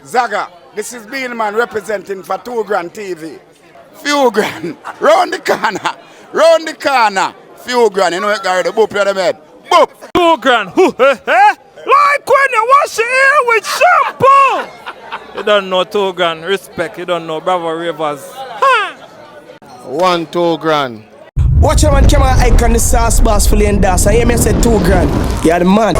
Zaga, this is Bean Man representing for 2 grand TV. Few grand, round the corner, few grand, you know it got the boop on the bed. Boop! 2 grand, like when you wash your hair with shampoo! You don't know 2 grand, respect, you don't know Bravo Ravers. 2 grand. Watch your man camera icon the sauce boss fully in das. I hear me say 2 grand. You're the man.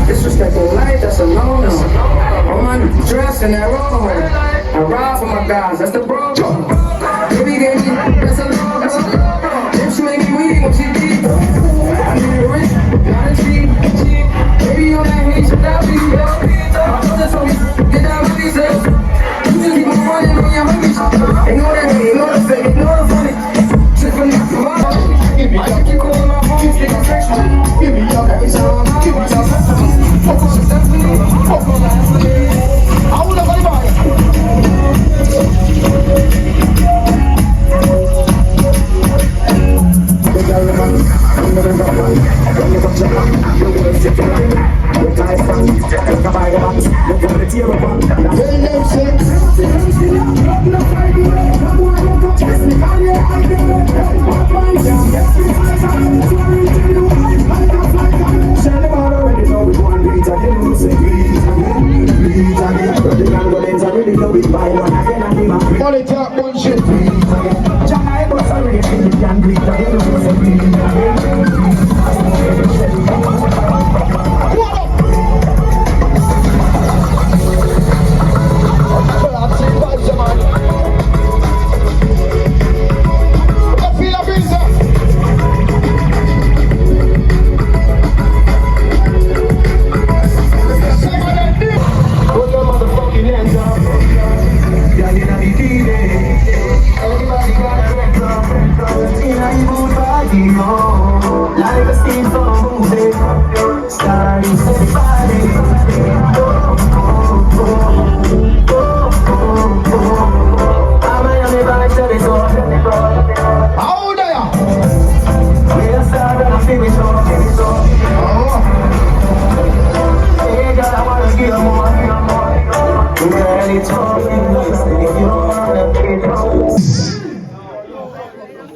Disrespectful life, that's a no-no. I'm on dress and that roll. I ride for my guys, that's the bro. Baby gave me, that's a no-no. If she make me weak, what she did. I need a ring, not a cheap. Baby on that hate, should I be my brother told me, get down with yourself. You just keep on running on your homies. Ignore that hate, ignore the fake, ignore the funny. Just for not to lie. I just keep calling my homies, they gon' text me. Give me your every time, give me your focus on destiny, focus on destiny. I will never buy it. Money talk bullshit.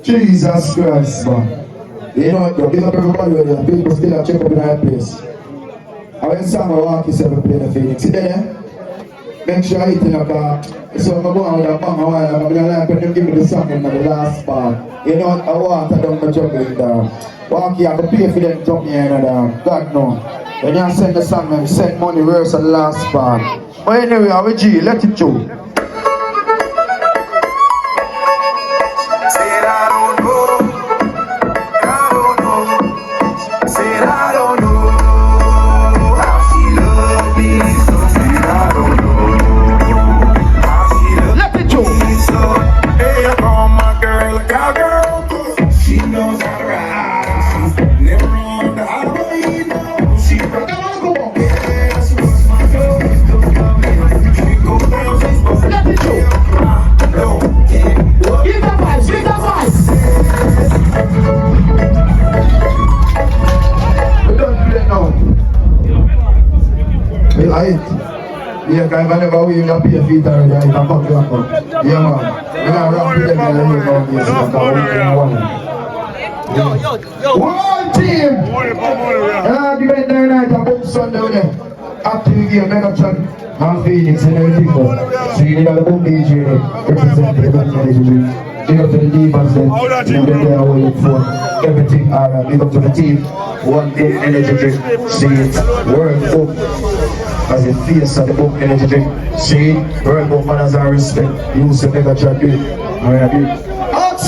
Jesus Christ, man. You know, you big up everybody with you. People still have check up in that place. I went song I walk yourself and play the Phoenix. See there? Make sure I hit in a car. So I'm going with a bang a while. I'm going to like when you give me the song in the last part. You know, I want to do my juggling down. Walk here, I can pay for them jump here and down. God no. When you send the song, man, send money worse than the last part. But anyway, I will G, let it go. Yeah, guys, whenever we have pay feet already, I can come to up. Yeah, man. We're going to rap with them here now. One team! And give it there night, I book Sunday with them. Active game, Megatron, and Phoenix and everything. So you need a book DJ representing the energy. Big up to the divas then, you get there waiting for everything. Alright, big up to the team. One day energy drink, see it, work up. As it feels at the book energy drink. See, work up manners and respect. Use the Megatron do it. Alright, do it.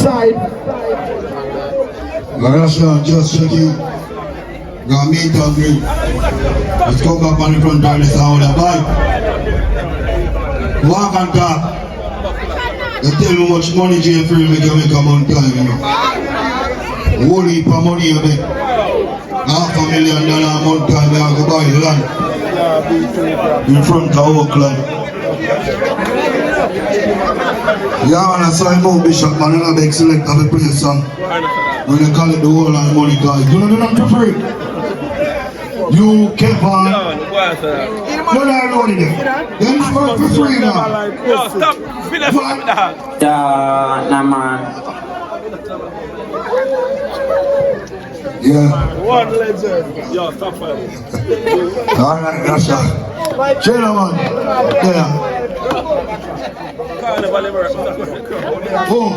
side. Just check you. Got meet and greet. Let's come back on the front door of the sound. Bye. Walk and talk. They tell me how much money Jay Free make you make a month time, you know. Whole heap of money you make. $500,000 a month time you have to buy land. In front of Oakland. Yeah, man, I saw him out Bishop, man, and I beg select of the play song. When they call it the whole and money guys. You know do nothing for free. You kept on. No, I know it. Then it's work for free now. Yo, stop. Finish with that. Nah, man. Yeah. One legend. Yo, stop it. Alright, that's that. Gentlemen. Yeah. Oh.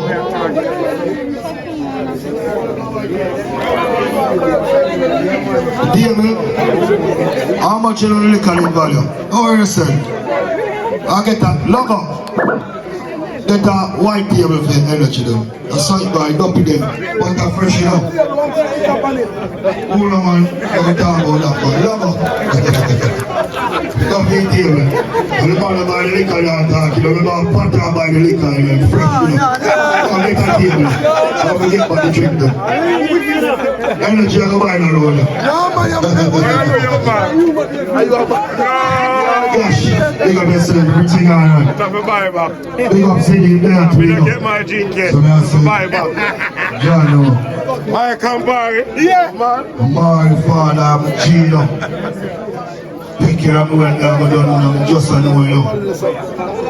David, how much you know the liquor in value? How are you saying? I get that logo. Get that white table for the energy them. A side by dumpy them. But that fresh up. Hold on man, I'm talking about that one. Logo. Dumpy table. And the bottom by the liquor they are talking. The bottom by the liquor and fresh up. I'll get that table. I'll forget about the drink them. Energy I go buy now road. Gosh, big up yourself, everything on. Big up city there to you. Get my drink yet. So I say, Buy back. yeah, no. I come back. Yeah, man. My father, I'm Gino. Take care of me when I'm done, just I know you.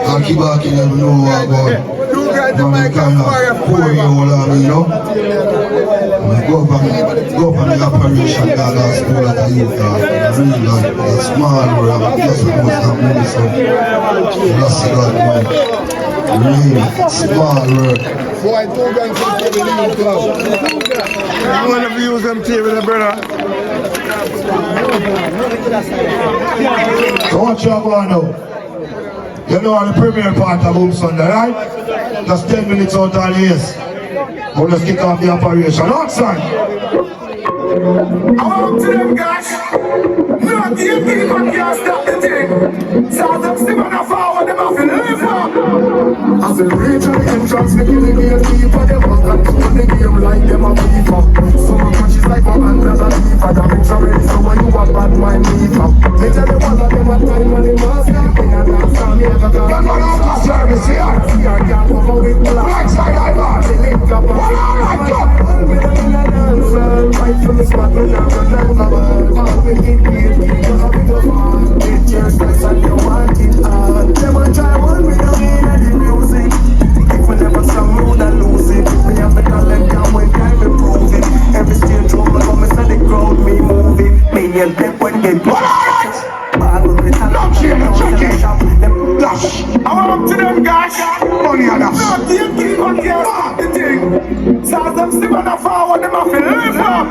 I'll keep back in and know what I'm going. I'm kind of poor you all of me, you know. Go up on the operation that last school at the youth dog. Real like a small world, just like what's happening so. Bless God, man. Real small world. Boy, 2 guns from the League Club. I'm going to use them tea with the brother. So what you going now? You know the premiere part of Boom Sunday, right? Just 10 minutes out of the years. We'll just kick off the operation. Outside! I want to them guys. Not the people can't stop the thing. So them still on the forward, them have to live up. As a regional entrance, they kill the game deeper. They want to control the game like them a FIFA. Some matches like one under the FIFA. That makes already so when you a bad mind FIFA. They tell you all of them a time when they must come. In a dance time, you ever got. You're not out of service here! Here, can't cover with black. Right side, I got! They link up. What are I got? With them in a dance, right from the spot when I'm running my world. All we keep being because of the fun. It's your stress and you want it hard. Them a try one, we don't need any music. If we never song, we would lose it. We have the talent, and we time to prove it. Every stage show, me come and say the crowd, me move it. Me and them when they do it. Look here, check it! Dash! I want to them guys. Money and dash! Not the keep on here, the thing. So them still on the forward, them have to live up.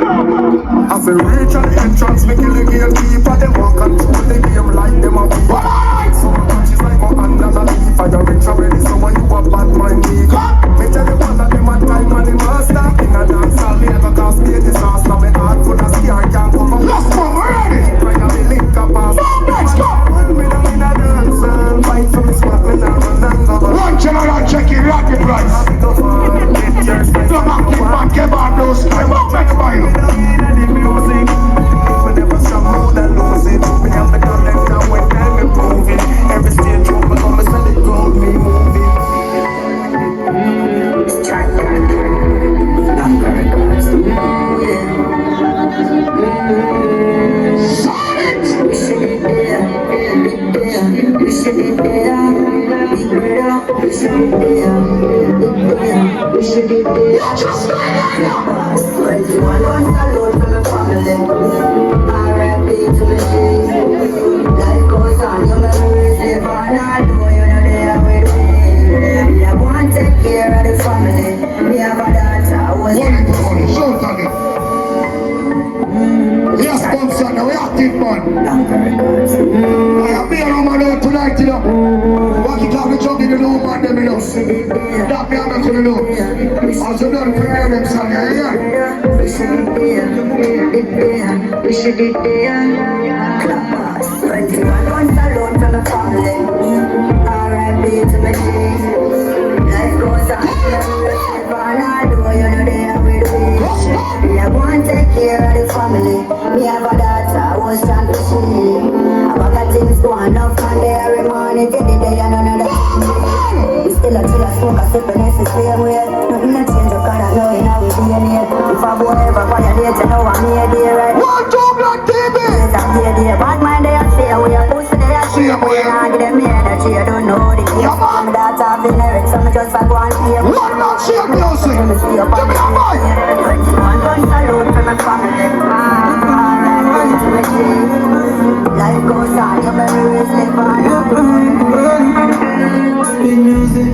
As a regional entrance, we kill the game deeper. They walk control the game like them a FIFA. So matches like go under the FIFA. You're rich already, so when you a bad mind maker. Me tell you all that them a time and them a stop. In a dance hall, me ever cause me a disaster. Me heart full of scare, can't cover. Let's go, we're ready! Right now, me link up pass. Let's go! One with them in a dance hall. Fight from the spot when I run and go. One general check it, rock the price! Go back, keep back, give out those time, what make a mile? Every stage show, me come and send the crowd, me moving. That me I'm not gonna know. As you done prepare them song, yeah. We should be there. We should be there. Clappers. 21 months alone from the family. R&B to my dreams. Life goes on. If all I do, you know they are with me. Me, I want to take care of the family. Me have a daughter, was trying to see. I've got things going up on there every morning. Till the day and another. We still a chill, I smoke, I sip, and it's the same way. Nothing to change, I can't know in our DNA. If I go ever violate, you know I'm here, dear, right? One, two, black TV. I'm here, dear. Bad mind, they are stay away. Pussy, they are stay away. I give them energy, I don't know the game. I'm that I've been there, so I'm just like one here. One, not shake music. Give me a mic. 21 guns alone from my family. Life goes on, your memories live on. Spin music.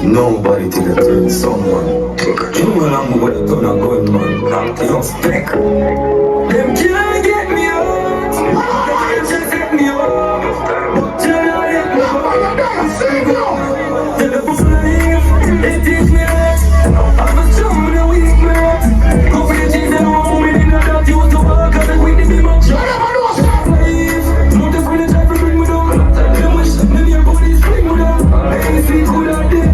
Nobody till I turn someone. You know I'm with a gun and gun man. Not your spec. Them can't get me out. They can't just get me out. But you know I let me go. Tell the people leave. They teach me right. I'm a strong and a weak man. Go for the cheese and one woman in the dark. You want to work and I quit the beam up. Notice when they try to bring me down. Them wish them your bodies bring me down. Any sweet good or dead.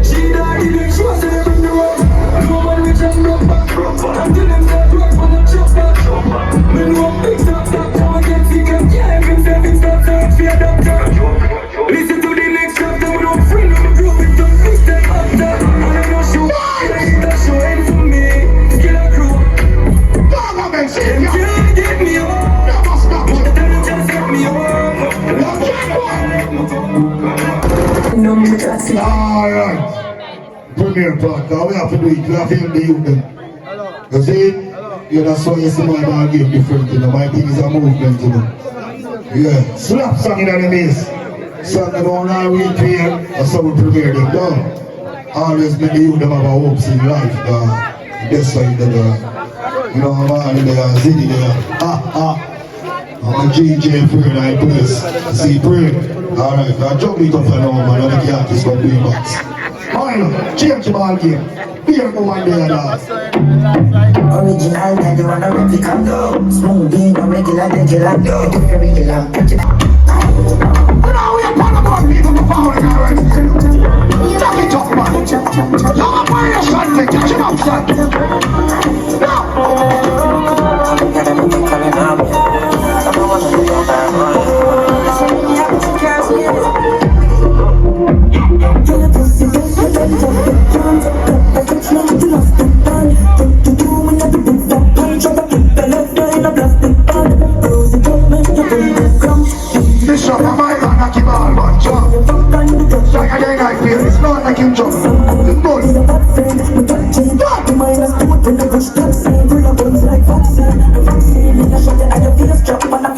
She died in the show, so they bring the rock. No one will jump back. I'm telling them that rock on the chop back. Me know I'm big top top. Now I get sick and can't even say things stop to fear doctor. Listen to the next chapter. We don't free no group. It's just mixtape after. And I know show. That show ain't for me. Kill a crew. Them can't get me up. But they just get me up. Alright. Premier part, we have to do it, we have to help the youth them. You see, that's why you see my dog give different, you know. My thing is a movement, you know. Yeah, slap song in the bass. So I don't want to repeat, that's how we prepare them down. Always make the youth them have a hopes in life, that's why you know, I'm in the city there. I'm a GJ prayer like this. See, pray. Alright, I jump it up and down, man, and the artist got big box. Alright, change the ball game. Be a woman there, dog. Original, I don't wanna replica. Smooth being a regular, regular. Different regular. Now we are part of our people before we go right. Jack it up, man. Now I'm wearing a shot, take catch him up, son. Bishop, am I gonna knock him all, man, jump? Like I didn't like feel, it's not like him jump.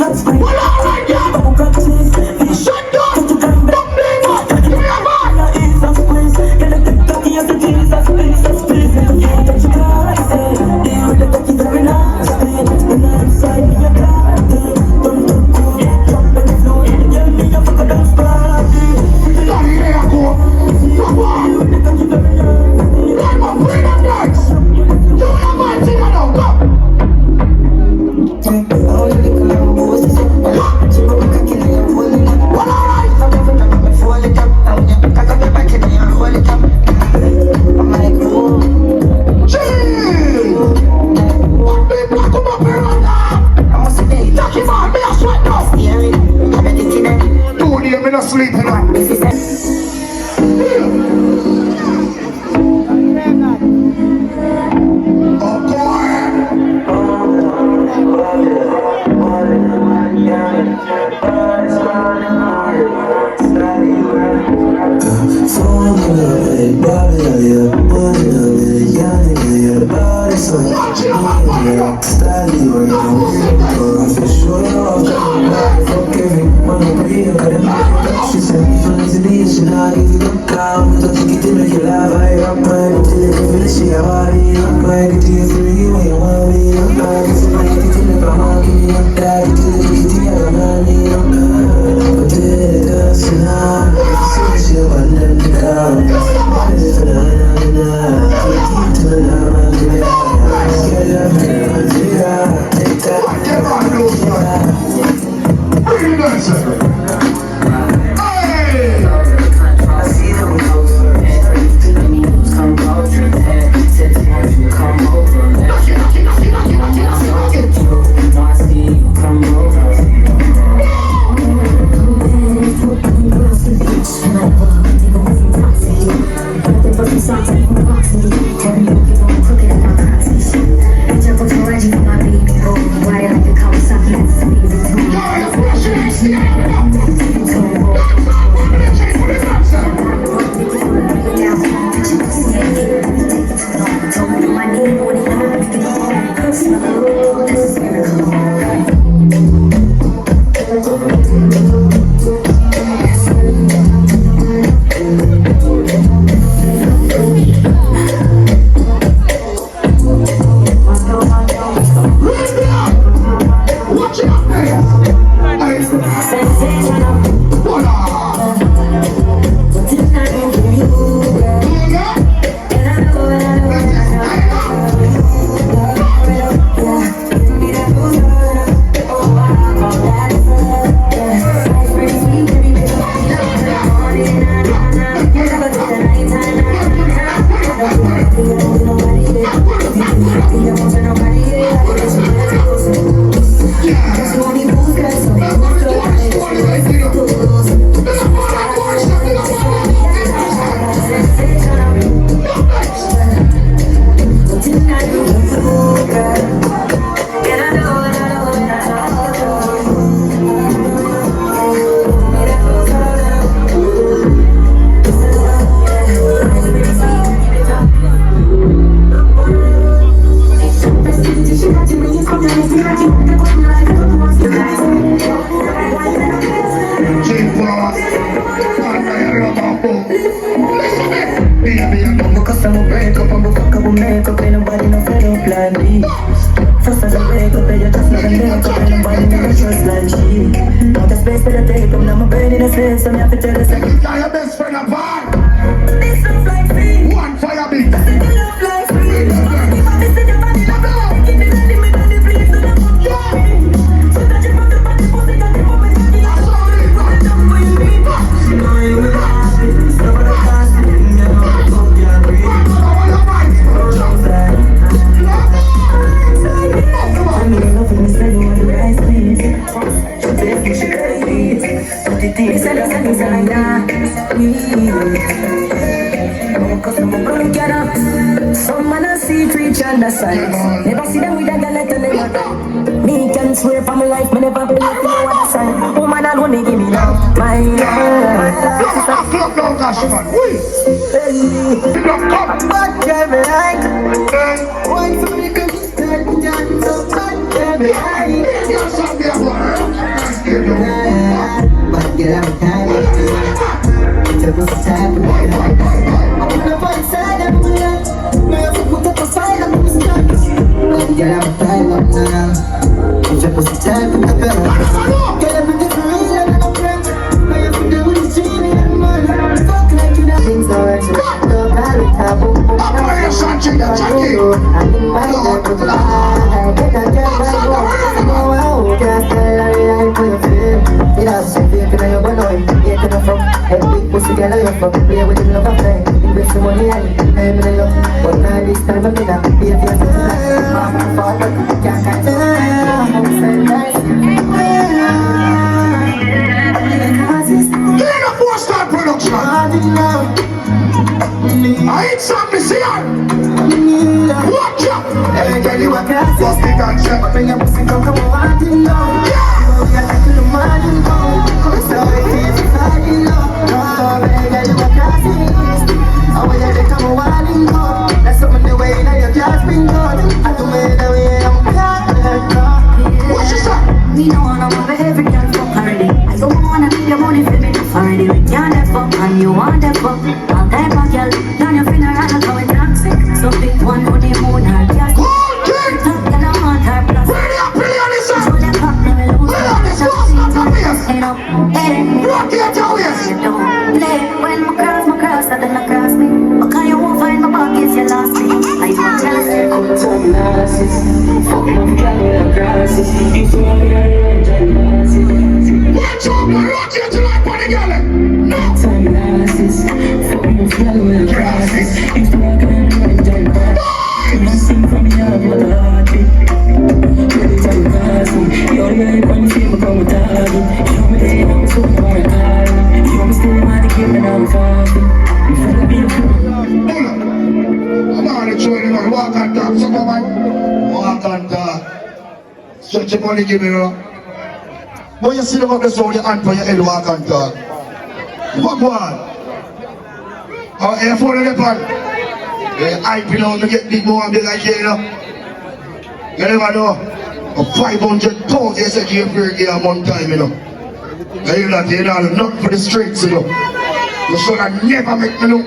It's good. Well, all right, yeah. Shut down. Don't blame us. Give me a man. Sleeping on. Come over. Because I'm a break up, I'm a fuck up, I'm make up, ain't nobody no fed up like me. First as I wake up, you just never make up, ain't nobody never trust like she. Not a space for the tape, I'm not my brain in a slave, so me have to tell you something. Tell your best friend apart. This love like free. One fire beat. I said the love like free. If I miss it, if I need to go. Give me the limit and the place to the fuck. So that you put the body, put it on the moment. I'm sorry, right down for you, me. No, you will have it. So what I can't see, you know, fuck your breathe. I'm in love with me, say you want the rice, please. So take me, she please. But the thing is, I don't say cause I'm a broke get up. Some man I see preach on the side. Never see them with a letter never. Me can swear for my life, me never believe in no other side. Woman alone they give me love. My But can me like one for me can start me down. So but can me like but get out of time. It's a good time. I'm gonna put aside and put up. May I put up aside and put stuck. Get out of time up now. It's a good time to get out. Get up in the green and I'm friends. May I put up with the genie and money. Fuck like you know things are right. No matter how boom boom. I'm in my head with the eye. Get that get my boy. Just tell her I put your feel. It has to be a good eye, but no, yeah, to the front. Hey, big pussy girl, I love her. Play with him, love her. Invest the money, I am in love. But now this time, I'm in a be a tear to the mama, father, can't catch it. I'm so nice. Get a 4-star production. I ain't something to see her. Watch out. Hey, girl, you a classic. What's the concept? Bring your pussy, come on, I didn't know. Yeah, I can imagine how. So it is if I didn't know. No, hey, girl, you a classic. I want you to come on, I didn't know. That's something the way that your class been done. I do it the way I'm glad. What you say? Me no wanna move every girl fuck already. I don't wanna give your money for me to already. We can't have fuck and you want that fuck. I'll take my girl down your funeral and go and toxic. So pick one for the moon her gas. Top girl I want her plus. Ready up, ready on this So side. the fuck me will lose. Ready on this side. Hey no, hey. Rock your toes. You don't play when my cross, I don't cross me. Okay, you won't find my pockets, you lost me. I want jealousy. Some analysis. Fuck my girl with a crisis. You so I'm Watch out, man. Rock your to like body girl. No. Some analysis. Fuck my girl with a crisis. You so I'm you sing from me out of my heartbeat. Every time you pass me, you're the guy when you feel me come with target. You know me day, I'm so far apart. You know me still want to keep me down fasting. You feel me? I'm on the train, man. Walk and talk. So come on. Walk and talk. Stretch your money, give me no. When you see them up the soul, your hand for your head, walk and talk. What one? Oh, air phone in the pan. I belong to get big more and be like, you know. You never know. 500,000 you said you pay a month time, you know. And you not, you know, not for the streets, you know. You should have never make me know.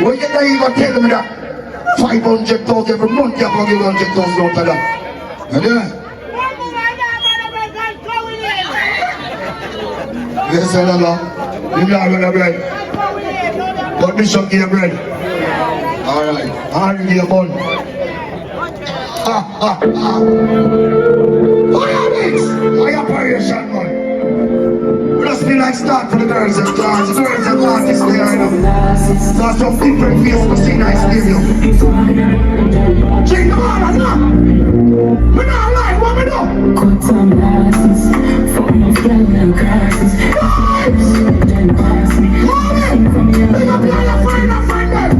When you don't even tell me that 500,000 every month, you have to give 100,000 out of that. And yeah. Yes, I don't know. You not gonna bread. But Bishop give you bread. Alright, I'll give you a bun. Ha ha ha. Fire mix! Fire operation, man. We just feel like start for the girls and class. The girls and artists there, you know. There's some different faces to see nice video. Check the order, no! We not lying, what we do? Cut some glasses. Fuck my girl with a crisis. Big up your friend and friend them.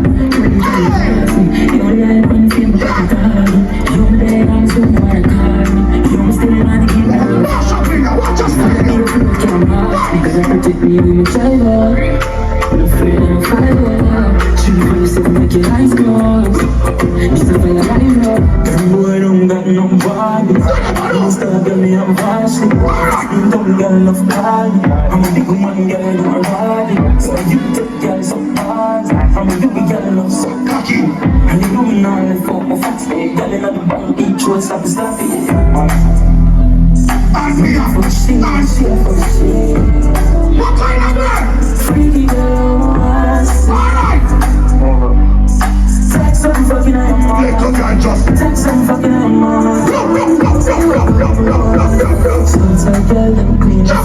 Because I protect me when you try love. I'm afraid I'm a fighter. She really said make your eyes close. She's a fire I know. Some boy don't got no body. Don't stop me, I'm fashion. Don't got enough body. I'm a big woman, girl, do my body. So you take girls so hard. I'm a big girl love so cocky. And you know me now, let fuck my fat stay. Girl in the bank, each road stop and stop it. What kind of girl? Freaky girl, alright. Take some fucking on your mama. Take some fucking on your mama. Sometimes girl them clean the fuck.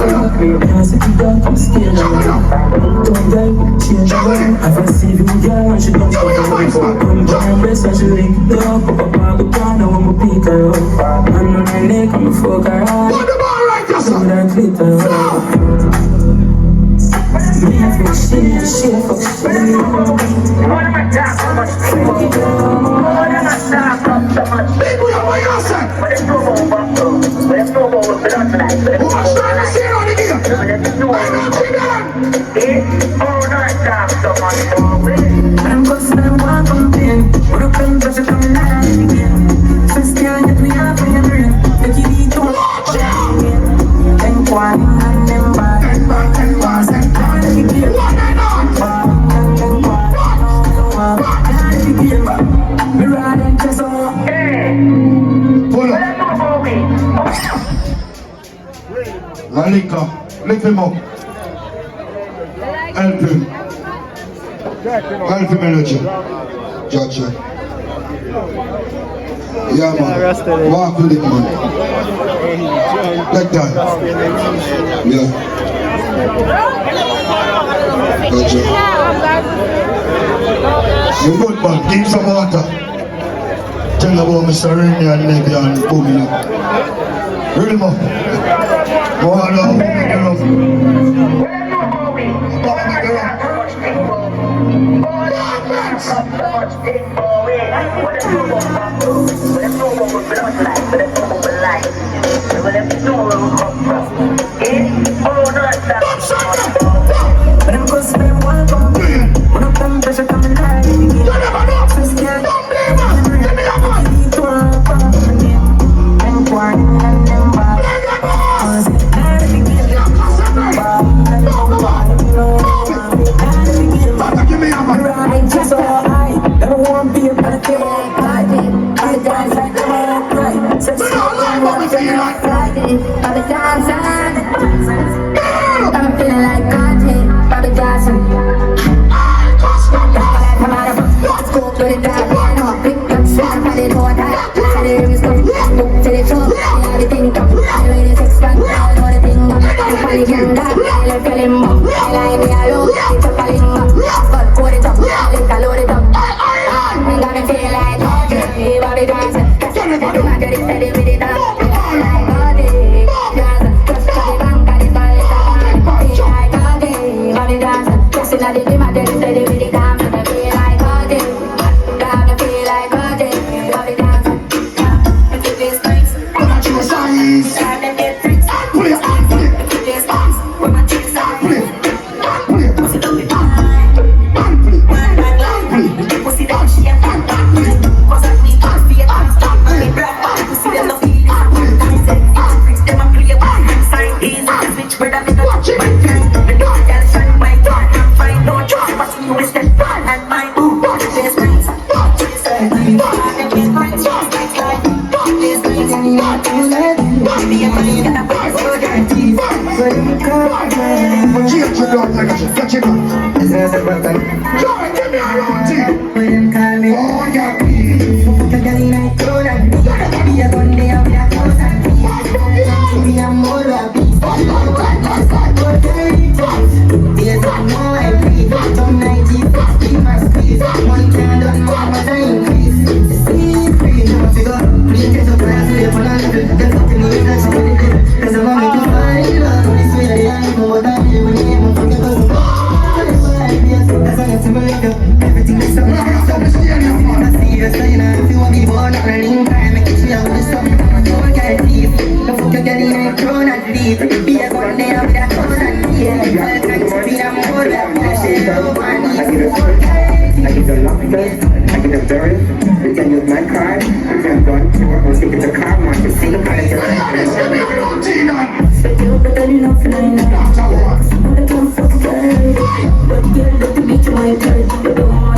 Can't sit you down, I'm scared of her. Don't die, change her. I've received you girl and she don't fuck her. Come down breast and she lick it up. Up up on the corner when we pick her up. And on her neck and we fuck her up. So that clip her up. Me have no shit, shit for shit. What am I talking so much? What am I talking so much? People, what you say? But it's no more back though. But it's no more with blood tonight. What's that to say on the gear? But it's no more. I know you done. Oh, not talk so much more. I'm gonna say one thing. What up and touch it on the line again. First year that we have for your dream. Make you need to watch out. And one and then back. And one. Malika, lift him up. Help him. Help him, energy. Judge him. Yeah, man. Walk with it, man. Like that. Yeah. Judge him. You good, man. Give him some water. Tell about Mr. Rainy and Nebby and Boogie. Read him up. Go on now, Boogie, get up. I'm feeling like content, Bobby Johnson. Come out of school, do it down. No, big gun, shit, I'm headed for a time. Say the area's come, book to the truck. Everything come, I know the sex gun, I know the thing up. You probably can die, I love feeling up. I like me alone, it's a calling up. But put it up, I think I load it up. You got me feel like, okay, Bobby Johnson. That's what I'm getting steady with it up.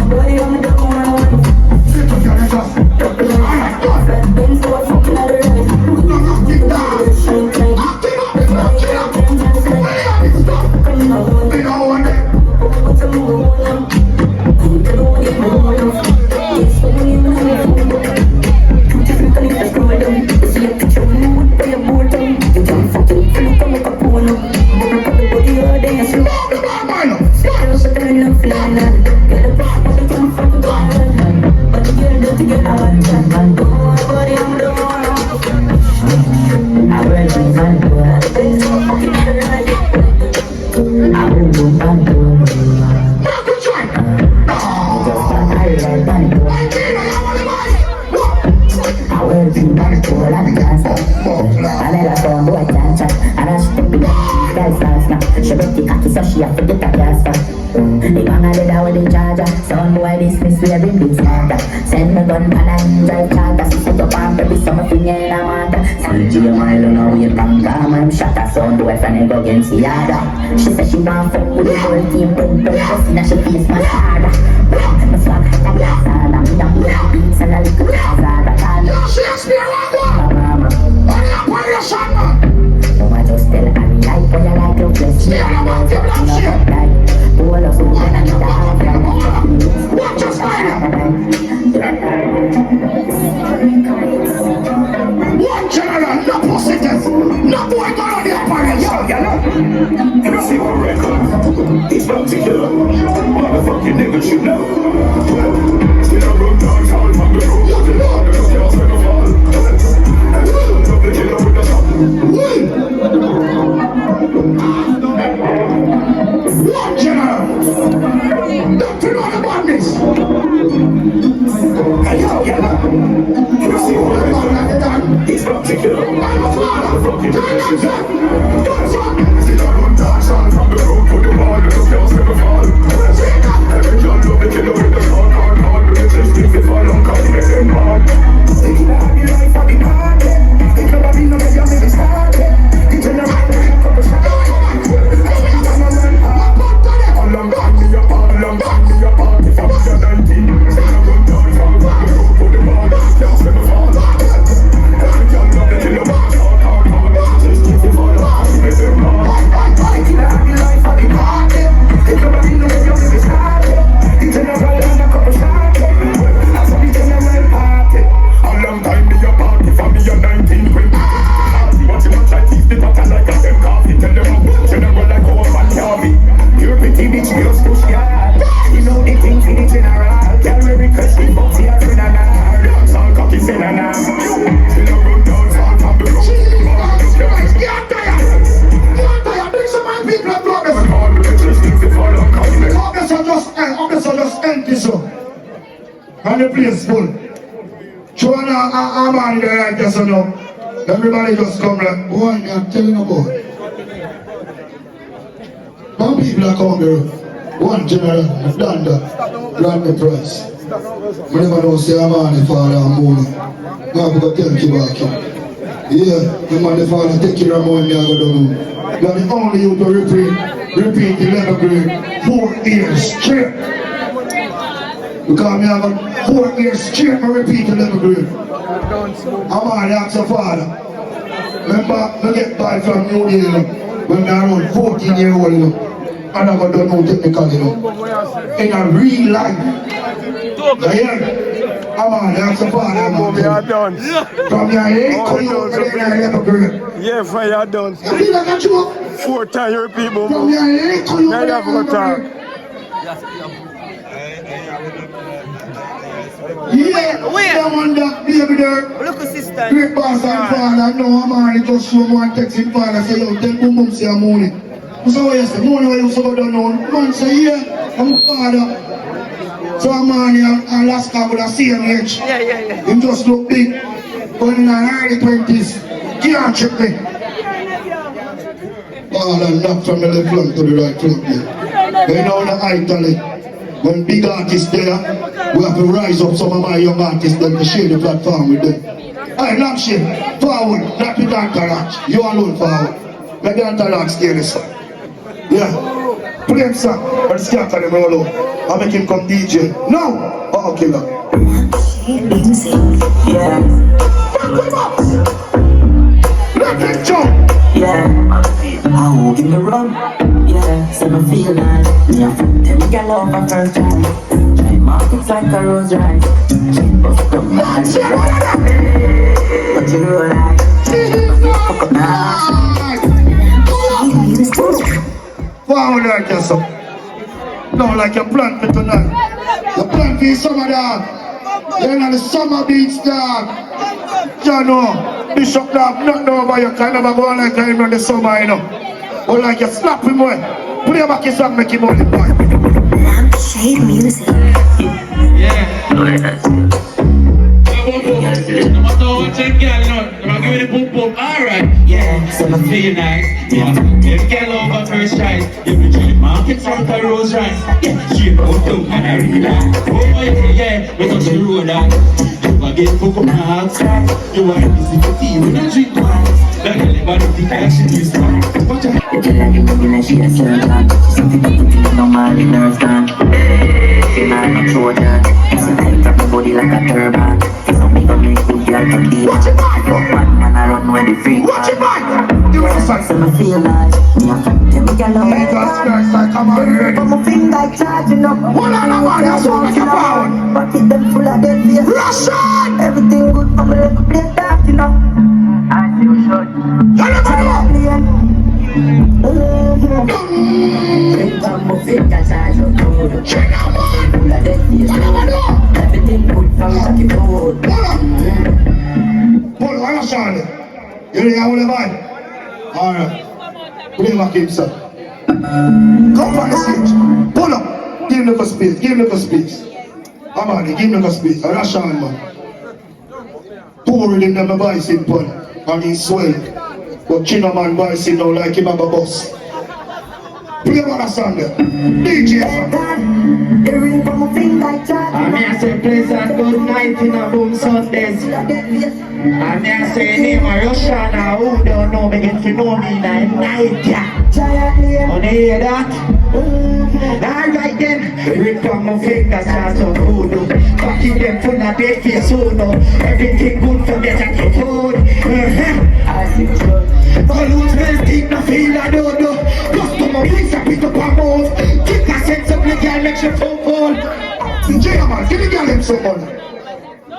Boy, forget a gas back. The bang of the door with the charger. Sound boy dismiss we every bit smarter. Send me gun pan and drive charter. Set up on baby summer thing in a matter. Send G a mile on our way bang calm and shot a sound boy from go against the other. She said she want fuck with the whole team. Then just in a she face my harder. My swag a gas harder. Me a play the beats and a little hazard. Shakespeare, mama. What are you saying, man? No, I just tell Harry like when you like to bless me. I know fucking up like all of you and I'm down. Watch your spider. One general, no positive. No boy got on the apparel. Yo, you know. Ever see one record? He's about to kill him. Motherfucking niggas should know. Still a room down, all from the room. What the Lord, the girls never fall. Love the killer with the top. One general. Don't turn on the badness. Hey, yo, you see what I'm done? He's about to kill him. I'm a father. Fucking niggas up. Still a room down, all from the room. Put the ball, the girls never fall. Every girl love the killer with the hard. Just give it for long, cause make them hard. They can have your life for the party. They can have no way you make it start. You turn around and come to shine. How long can me apart? How long can me apart? If I'm your 19, stand up and down from the road. Put the ball, girls never fall. Every girl love the killer with the hard. Just give it for long, cause make them hard. They can have your life for the party. They can have no way you make it start. You turn around and come to shine. How long time be your party for me a 19 quid? Watch him try keep the pattern like a them coffee. Tell them a general like home and army. You're pretty bitch, just push yard. You know the things in the general. Girl we request the box here for the night. Dance all cocky say na na. Still a run down far from the road. Get tired. Bring some man people and block them. All the bitches think they fall on cocky. Officer just empty so. And the place full. Joanna, I'm on there like this, you know. Everybody just come like, boy, I'm telling you about. Some people are coming here. One general, done that. Grant the price. I never know say I'm on the father and money. Now I'm going to tell you back here. Yeah, the man the father take care of money, I go down. You're the only you to repeat the 11th grade 4 years straight. Because me have 4 years straight to repeat the 11th grade. I'm on the ask your father. Remember, I get by from New Zealand when I was 14-year-old, you know. And I don't know technical, you know. In a real life. Yeah. I'm on the ask your father. From your age to you, then I 11th grade. Yeah, from your done. You feel like a joke? 4 times you repeat, but from your age to you, then I have to talk. Yeah, come on that baby there. Look at sister. Great boss and father. No, I'm on it. Just show one text in father. Say, yo, tell boom say I'm on it. What's the way you say? Money where you say go down on. Man say, yeah, I'm a father. So I'm on here and last guy with the same age. Yeah. Him just look big. But in the early 20s, can't check me. Ball and knock from the left flank to the right flank here. They know the Italy. When big artists there, we have to rise up some of my young artists then to share the platform with them. Hey, knock shit, forward, not with Antarax. You alone forward. Let the Antarax stay this one. Yeah. Play him song, but scatter them all out. I make him come DJ. No! Oh, killer. Yeah. Back him up! Let him jump! Yeah. Oh, give me rum. Yeah, so me feel nice. Yeah, tell me girl over first time. Try markets like a rose rice. She bust up my eyes. But you know like fuck up now. Forward like yourself. No, like you plant me tonight. You plant me summer dog. You're not the summer beats dog. You know, Bishop dog, not know about your kind of a boy like I'm in the summer, you know. Or like you slap him away. Play back his song, make him only boy. Shade music. Yeah. No matter what you get, no. I'm gonna give you the boom boom. Alright. Yeah, so me feel nice. Yeah, get girl over first choice. Every dream markets like a rose rice. Yeah, she broke down and I realize. Oh yeah, we touch the road and you a get fucked up now outside. You are busy for tea when I drink wine. That girl never think I should be strong. But you tell her you looking like she a servant. Something normal in her stand. She not a Trojan. She tight up her body like a turban. Some make a make good girl from the watch it back. But one man I run when the freak. Watch it back. So me feel like me a fuck them girl on my car. Come on, But my finger like charging up. hold on, man, that's all like a pound. Pocket them full of dead face. Russian! Everything good for me like a play that, you know. I feel short. Everything good from the road. Pull on, Russian. You know how the man? Alright. Put him back in, sir. Come on the stage. Pull up. Give him the space. Give him the space. Come on, give him the space. Russian, man. Pour it in the bicycle pun. And he's swell. But Chino man bicycle now like him have a bus. Play one song there. DJ. The ring from my finger like charging. I may say pleasant good night in a boom Sundays. I may say name a Russian who don't know me get to know me in a night, yeah. On hear that? Alright then, ring from my fingers start to voodoo. Fucking them full of dead face, so no. Everything good for me at your food. I see good. All who's best think no feel I don't know. Customer please I pick up a move. Kick a sense of the girl makes you phone call. DJ man, give the girl him some money.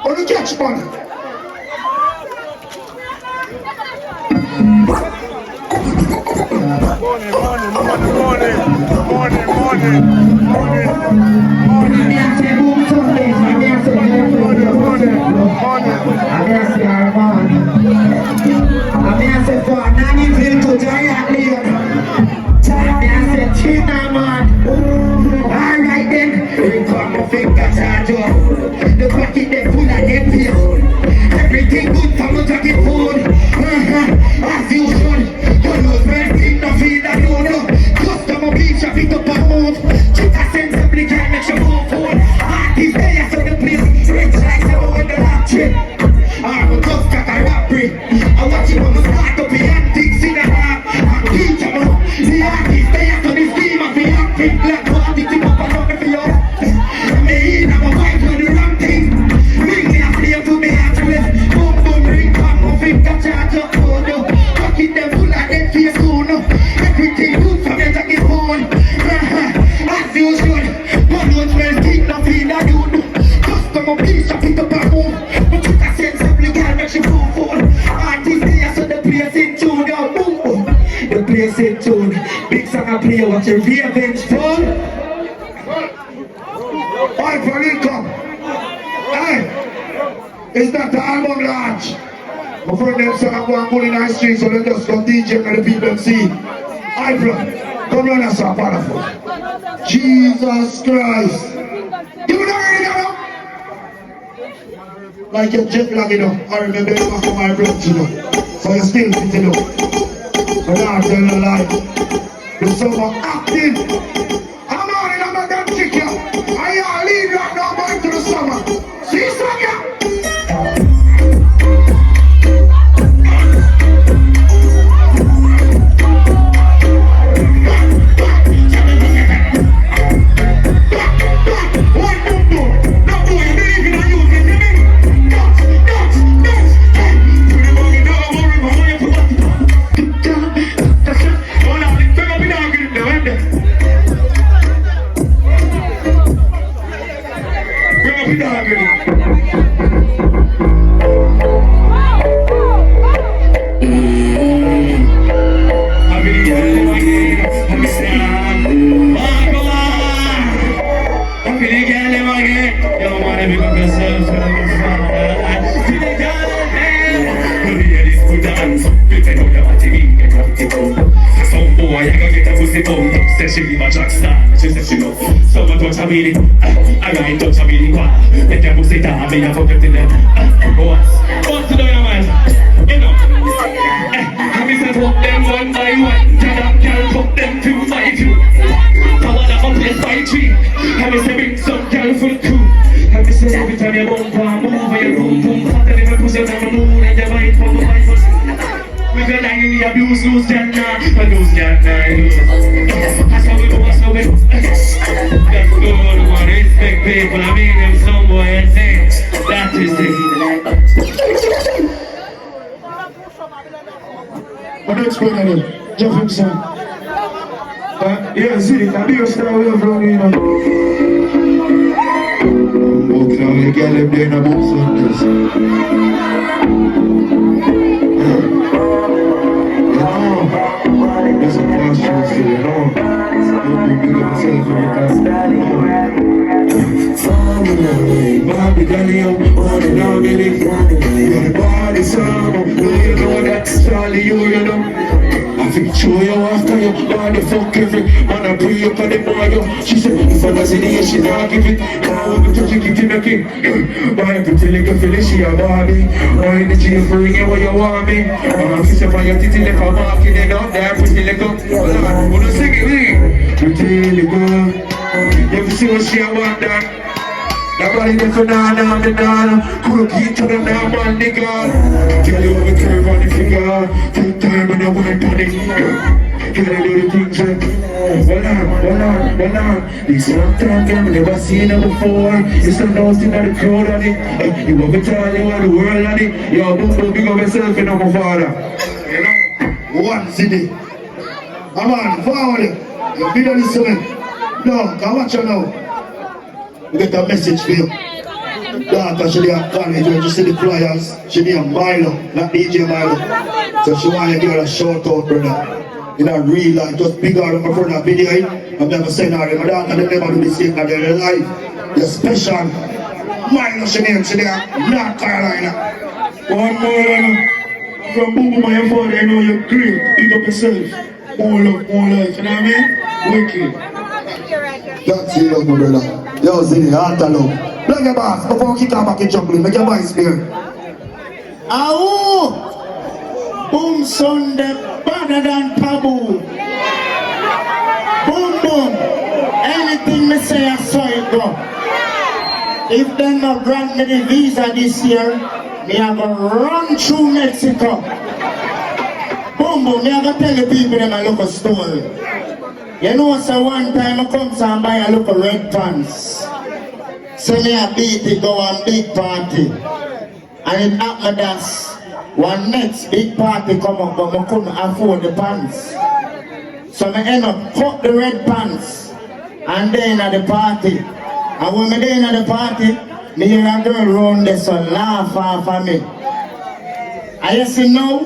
Or the catch money. Alright then, we come my fingers out the pocket they full of dead face. Everything good for me to get food. As you should. You lose everything to feel that you know. Customer beach a pick up a move. Check a sensibly can make you move forward. Artists there so the place rich like someone with the rap trip. I'm just like a rap break. I watch you when we start up the antics in the rap. I'm teaching them. The artists there so the scheme of the acting black party tip up and on for you. Me I'm a wife for the wrong thing. Bring me a flame to me actress. Boom boom ring come my finger charge up photo. Fucking them full of dead face soon. Everything good for me to get phone. As you should. One one's well keep no feel that you do. Customer please to pick up a move. But you can sense of the girl make you phone phone. Artists there so the place in tune. Now boom. The place in tune. Big song I play watch your revenge phone. All for income. Hey, it's not the album launch. My friend them say I'm going to in the street, so they just go DJ and the people see. I come run us up, powerful. Jesus Christ. Give me the radio now. Like your jet lag, you know. I remember you back on my blood, you know. So you still fit, you know. But now I tell you like, there's someone acting. I'm on it, I'm not gonna kick you. I leave right now, going to the summer. See you soon, yeah. put them one by one. Tell that girl put them 2 by 2. Power that up place by 3. Have me say bring some girl for 2. Have me say every time you bump and move and you boom boom. Fatter than a pussy on the moon and you might pop up. We feel like we abuse lose can now. I lose can now. That's how we do us away. That's good one. Respect people. I mean them somewhere and say that is it. What do you explain to them? Jeff son. Yeah, see, I be a star way from me, you know. Walking out, you get them there in a box like this. That's a class show still, you know. You big up yourself every time. Bobby Daniel, on and on, Billy. You're the body sound, you know that, Charlie, you know. I think show you after you, body fuck every man I pray up on the boy. She said, if I was in here, she not give it. Now I'm touching it in the king. Why pretty little feel she a Barbie? Why in the jail for ringing where you want me? I'm kiss up on your titty like a marking it up there, pretty little. Wanna sing it, me? Pretty little. You see what she a want that? Nobody there for nana, me nana. Could keep to the man, nigga. Tell you what we curve on the figure. Take time when you went on it. Can I do the things Hold on. This one time, I've never seen it before. It's the nose in the crowd on it. You want me tell you what the world on it. Yo, don't big up yourself, you know, my father. You know? One city. Come on, forward. You feel this one? No, come watch you now. We get a message for you. Daughter, she did a college when she see the flyers. She did a Milo, not DJ Milo. So she want to give her a shout out, brother. In a real life, just big out of my brother video. I'm never saying her. My daughter, they never do the same in their life. They're special. Milo, she name, she there, North Carolina. One more, from Boom Boom and your father, you know you're great. Big up yourself. More love, more life, you know what I mean? Wicked. That's it, love, my brother. Yo, Zini, heart of love. Plug your bass before we kick her back in jungle. Make your voice clear. Ow! Boom Sunday, better than Pabu. Boom boom. Anything me say, I saw it go. If they not grant me the visa this year, me have to run through Mexico. Boom boom, me have to tell the people them a local story. You know, so one time I come and buy a look of red pants. So me a beat it, go on big party. And it happened that one next big party come up, but I couldn't afford the pants. So I end up cut the red pants and then at the party. And when I then at the party, me hear a girl round there so laugh off of me. I just say no,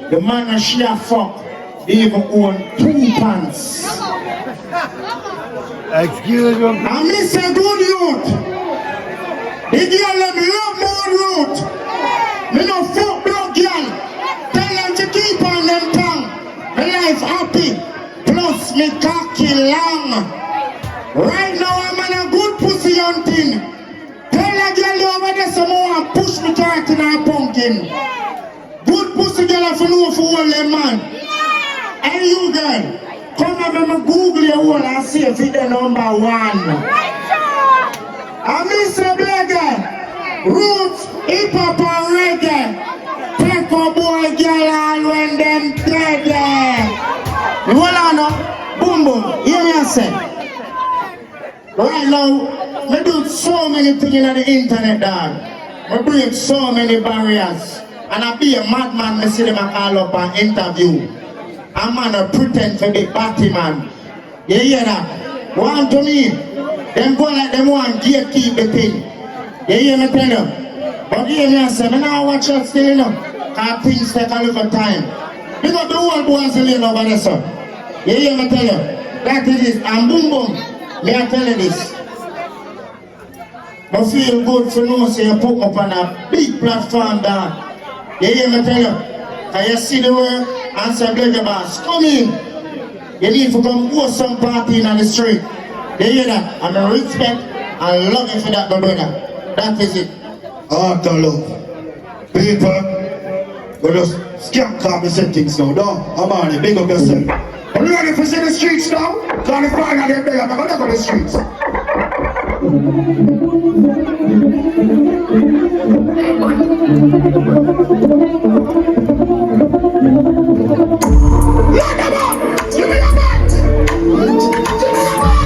the man and she a fuck. They even own 2 pants. Excuse me. And me say good youth. The girl let me love more youth. Me no fuck blood girl. Tell them to keep on them tongue. My life happy. Plus me cocky long. Right now I'm on a good pussy hunting. Tell a girl over there some more and push me cart in her pumpkin. Good pussy girl have to know for all them man. Hey you girl, come and me Google your whole and see if it's the number 1. I miss a blagger, roots, HipHop R&B, take a boy girl and when them dead. Hold on now, boom boom, hear me I say. Right now, I do so many things on the internet dog. I break so many barriers. And I be a madman, I see them call up and interview. A man a pretend to be Batman. You hear that? Want to me? Them go like them want gatekeep the thing. You hear me tell you? But hear me I say, I now watch out still you know. Cause things take a little time. Big up the whole boys in over there, sir. You hear me tell you? That is it. And boom boom. Me I tell you this. But feel good to know say you put up on a big platform down. You hear me tell you? Can you see the work and say, Blagger boss, come in. You need to come host some party in the street. You hear that? And I respect and love you for that, my brother. That is it. Heart of love. People, We just skank off the settings now, dog. I'm on it, big up yourself. Are you ready for see the streets now? Call the fire and them there, I'm gonna go to the streets. Lock them up! Give me your back! Give me your back!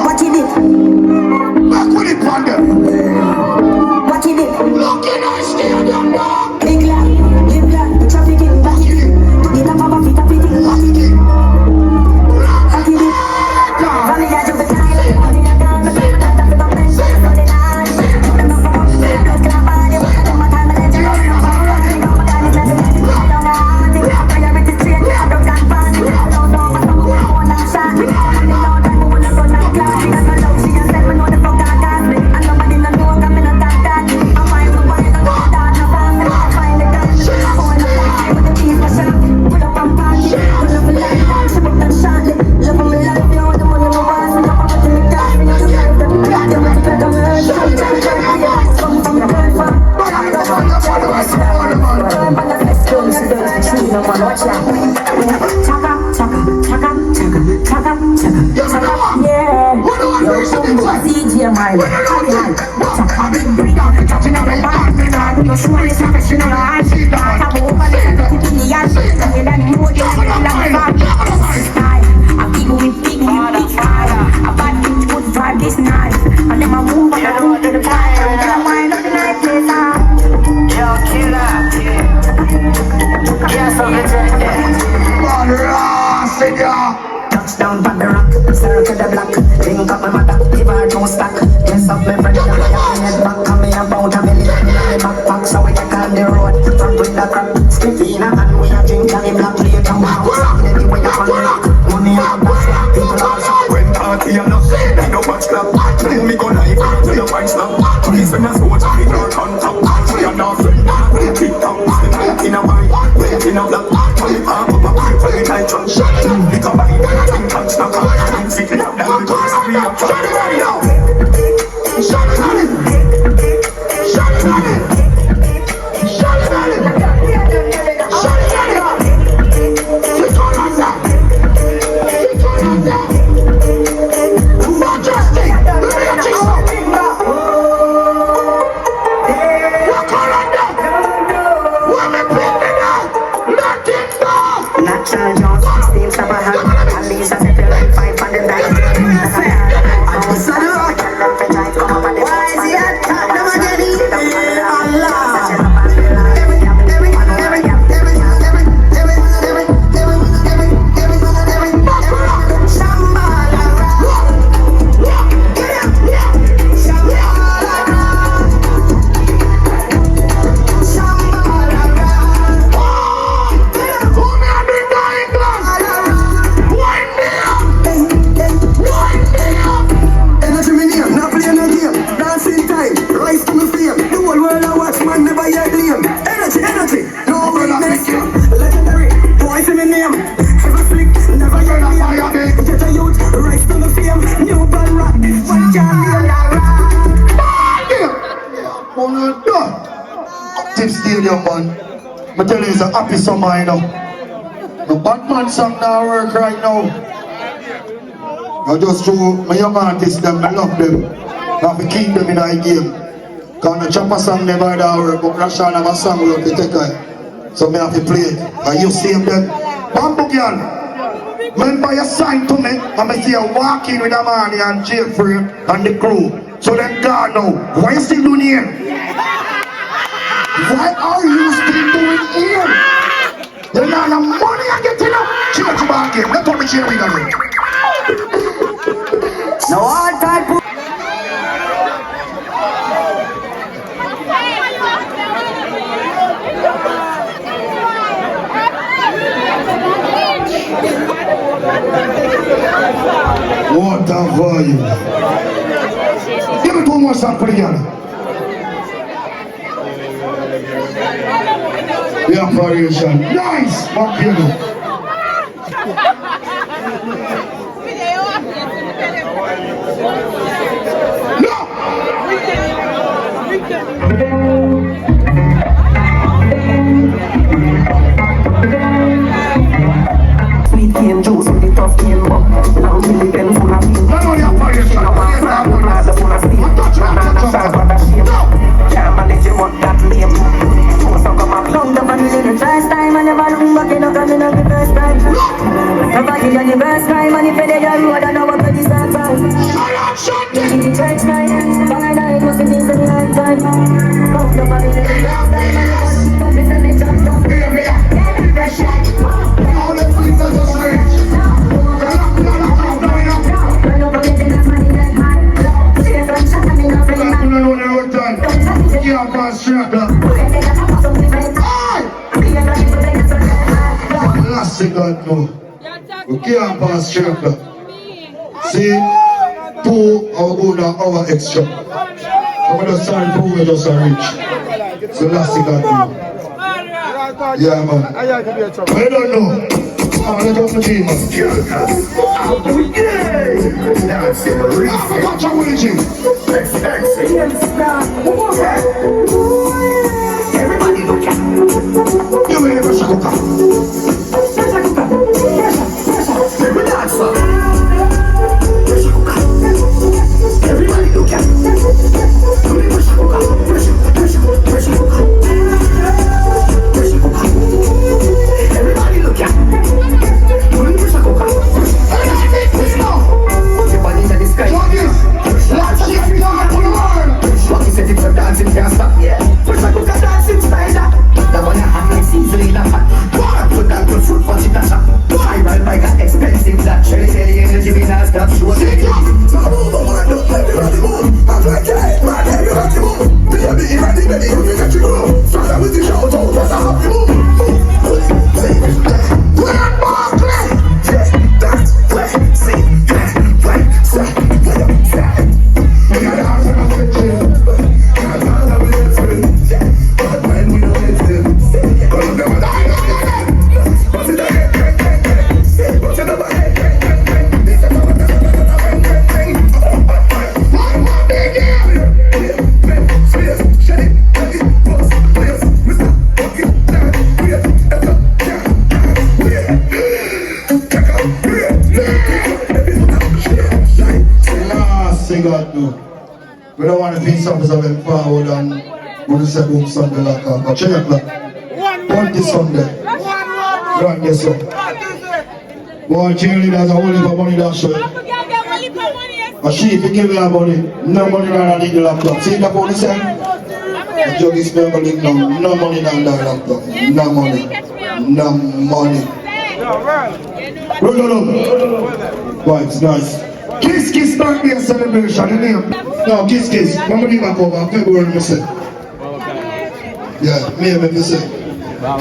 What you did? Back with it, panda. style. I've been bring out the touching of the bar. You show this affection on your hands. Have a woman that put in the ass. And then more than like style. I keep with big fire. A bad bitch good vibe this night. And then I move on the road to the fire. And I wind up the night place. Yo, killer. Yes, I'm touchdown on the rock, circle the block. Drink up my mother, give her no stack. Yes, up my friend, I'm head back. Come me about a million in my backpack. So we take on the road, front with the crap. Step in and we a drink and the black plate and house. Anyway, you can rock, money and back. People also when party and no they no watch club. Then me go live, to your mind snap. Please when I switch, we don't on top. We are not friend, we treat them. In a white, in a black. We pop up a pipe, we tight on shot. We come by, touch the car. Sit it up, down the course, we are trying to run it out. Shut it on it. Shut it on it. Shut it on it. Shut it on it. Sit on us now. Sit on us now. Majestic. Let me get you some. Walk around now. When we play the night, let it go. Natural Jones, Steve Sabahan, and Lisa Sefer, 500 nights. Why is he at top? Never get it. Allah. Stadium man, I tell you it's a happy summer, you know. The Batman song now work right now. I just show my young artists them, I love them. I have to keep them in the game. Because the chopper song never da work, but Rashan have a song we have to take it. So I have to play it. And you see them, Bamboo Girl, remember you signed to me, and I see you walking with a man and Jeffrey and the crew. So then God now, why you still doing here? What are you still doing here? You're not the money I get enough. Change your back here. That's what we change with them. No hard time. What a volume. Give me 2 more songs for the girl. The operation. Nice! Back here now. No! Sweet cane juice with the tough cane bug. Now really them full of beans. No, the operation. No one grab the plaza full of steam. Banana size what a shape. Can't manage it, but that lame. The first time I never look back in the coming of the first time. Never give you the first time and if you did a road I know what to start from. The church night, by night was the things in the lifetime. Come to my little first time and never look back in the jump down. Fresh light. All the things that was rich. Turn up again in the money that high. See the sunshine coming up in the You know the road time. Yeah, pass straight up. Last God no. We can't pass straight up. See, 2 hour good and hour extra. I'm going to start 2 we just are rich. So last God no. Yeah man. I don't know. I'm going to go for G man. Oh yeah! Dancing Reggae. Watch out with the G. Everybody look at me. You will never shut up. Everybody look at me. ready, you get you know. Father with the shout out, what's a happy moment? Where Barclay? Yes, that's where, see, where, say, we got a house and a kitchen. Got a house and a kitchen. But when we don't get them, cause we never die. What's in the head, what's in the head, God do. We don't want to be something so we forward and we just say boom Sunday like that. Check it out. One this Sunday. Right there, so. Boy, cheerleaders are only for money that show. A she if you give me a money, no money than I need the laptop. See the phone say? The jug is never linked now. No money than that laptop. No money. No money. Roll. Boy, it's nice. Kiss Kiss birthday celebration, you name? No, Kiss Kiss. I'm going to back over February, I say. Yeah, me say. No,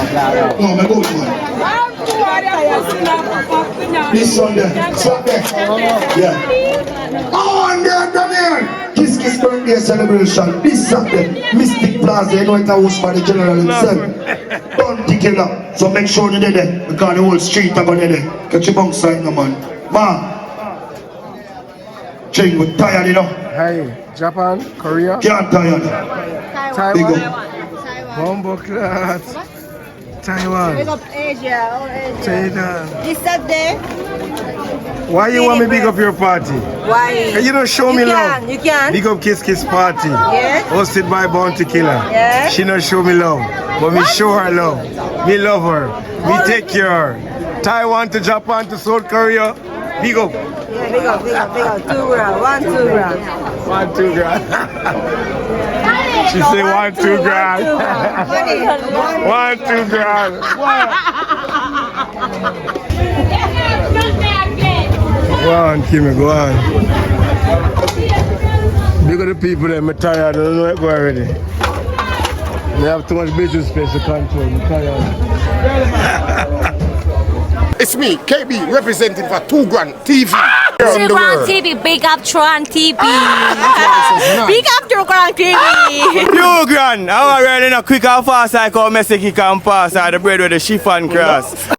my good man. This Sunday, Sunday. Yeah. Oh, and there, come here. Kiss Kiss birthday celebration. This Saturday, Mystic Plaza, you know it's a host by the general himself. Don't take it up. So make sure you're there, because the whole street are going there. Catch your bunk side, no man. Man. Chain with tired, you know. Hey, Japan, Korea. Can't tired. Taiwan. Bombo class. Taiwan. Big up Asia, all Asia. China. This Saturday. Why you want me big up your party? Why? Can you don't show me love? You can. Big up Kiss Kiss party. Yes. Hosted by Bounty Killer. Yes. She don't show me love, but me show her love. Me love her. Me take care of her. Taiwan to Japan to South Korea. Big up. Yeah, big up. 2 grand. 2 grand. 2 grand. She say 2 grand. 2 grand. Go on, Kimmy, go on. Big of the people that I'm tired, I don't know where to go already. They have too much business space to control, I'm tired. It's me, KB, representing for 2 Grand TV. 2 Grand TV, big up Tron TV. Big up 2 Grand TV. 2 grand. I want to run in a quick and fast like how Messi kick and pass out the bread with the chiffon cross.